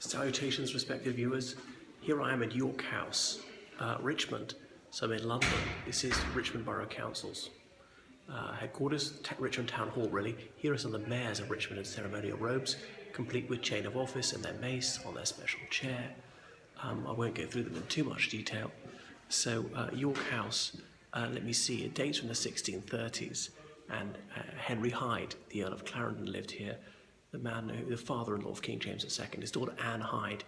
Salutations, respected viewers. Here I am at York House, Richmond. So I'm in London. This is Richmond Borough Council's headquarters, Richmond Town Hall really. Here are some of the mayors of Richmond in ceremonial robes, complete with chain of office and their mace on their special chair. I won't go through them in too much detail. So York House, let me see, it dates from the 1630s, and Henry Hyde, the Earl of Clarendon, lived here. The father-in-law of King James II. His daughter Anne Hyde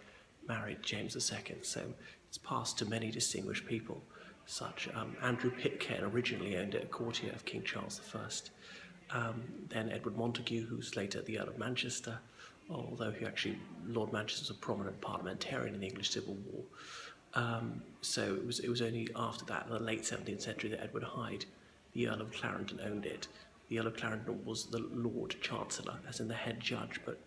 married James II, so it's passed to many distinguished people, such Andrew Pitcairn originally owned it, a courtier of King Charles I. Then Edward Montague, who's later the Earl of Manchester, although Lord Manchester was a prominent parliamentarian in the English Civil War. So it was only after that, in the late 17th century, that Edward Hyde, the Earl of Clarendon, owned it. The Earl of Clarendon was the Lord Chancellor, as in the head judge, but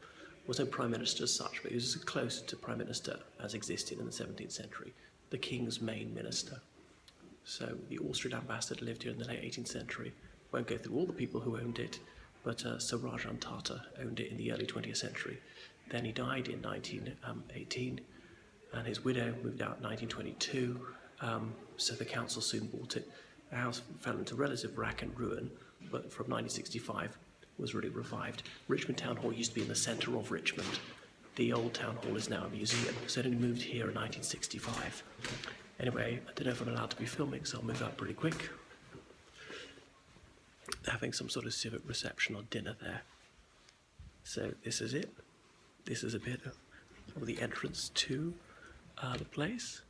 was no Prime Minister as such, but he was as close to Prime Minister as existed in the 17th century, the King's main minister. So the Austrian ambassador lived here in the late 18th century. Won't go through all the people who owned it, but Sir Rajan Tata owned it in the early 20th century. Then he died in 1918, and his widow moved out in 1922, so the council soon bought it. The house fell into relative rack and ruin, but from 1965 was really revived. Richmond Town Hall used to be in the centre of Richmond. The old town hall is now a museum, so it only moved here in 1965. Anyway, I don't know if I'm allowed to be filming, so I'll move out pretty quick. They're having some sort of civic reception or dinner there. So this is it. This is a bit of the entrance to the place.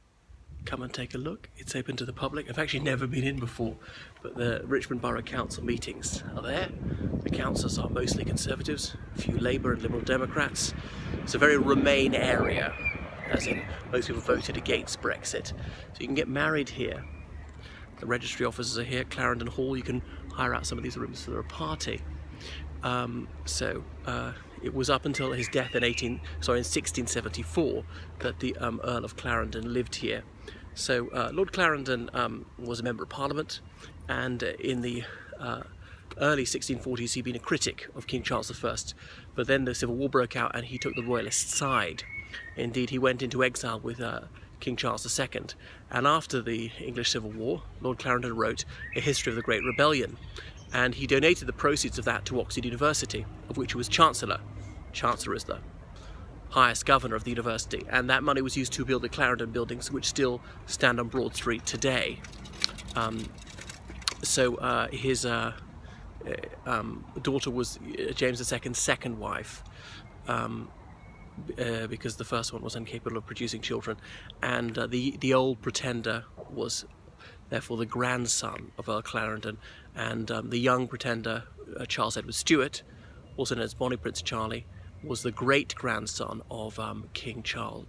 Come and take a look. It's open to the public. I've actually never been in before, but the Richmond Borough Council meetings are there. The councillors are mostly Conservatives, a few Labour and Liberal Democrats. It's a very Remain area, as in most people voted against Brexit. So you can get married here. The registry officers are here, Clarendon Hall. You can hire out some of these rooms for a party. It was up until his death in 1674 that the Earl of Clarendon lived here. So Lord Clarendon was a member of Parliament, and in the early 1640s he'd been a critic of King Charles I, but then the Civil War broke out and he took the royalist side. Indeed, he went into exile with King Charles II, and after the English Civil War, Lord Clarendon wrote A History of the Great Rebellion, and he donated the proceeds of that to Oxford University, of which he was Chancellor. Chancellor is the highest governor of the university, and that money was used to build the Clarendon buildings, which still stand on Broad Street today. His daughter was James II's second wife, because the first one was incapable of producing children, and the old pretender was therefore the grandson of Earl Clarendon, and the young pretender, Charles Edward Stuart, also known as Bonnie Prince Charlie, was the great-grandson of King Charles,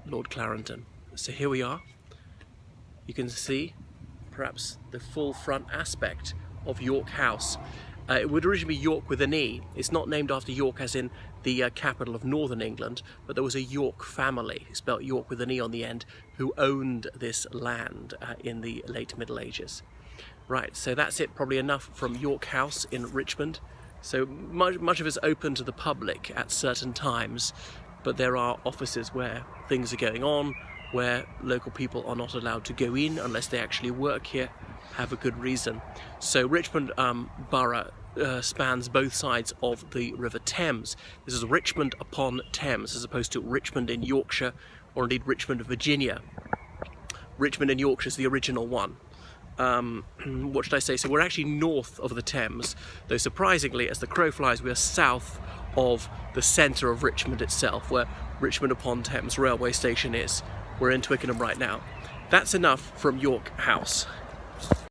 Lord Clarendon. So here we are. You can see perhaps the full front aspect of York House. It would originally be York with an E. It's not named after York as in the capital of northern England, but there was a York family, spelt York with an E on the end, who owned this land in the late Middle Ages. Right, so that's it, probably enough from York House in Richmond. So much of it's open to the public at certain times, but there are offices where things are going on, where local people are not allowed to go in unless they actually work here, have a good reason. So Richmond Borough spans both sides of the River Thames. This is Richmond-upon-Thames, as opposed to Richmond in Yorkshire, or indeed Richmond, Virginia. Richmond in Yorkshire is the original one. What should I say? So we're actually north of the Thames, though surprisingly, as the crow flies, we're south of the centre of Richmond itself, where Richmond-upon-Thames railway station is. We're in Twickenham right now. That's enough from York House.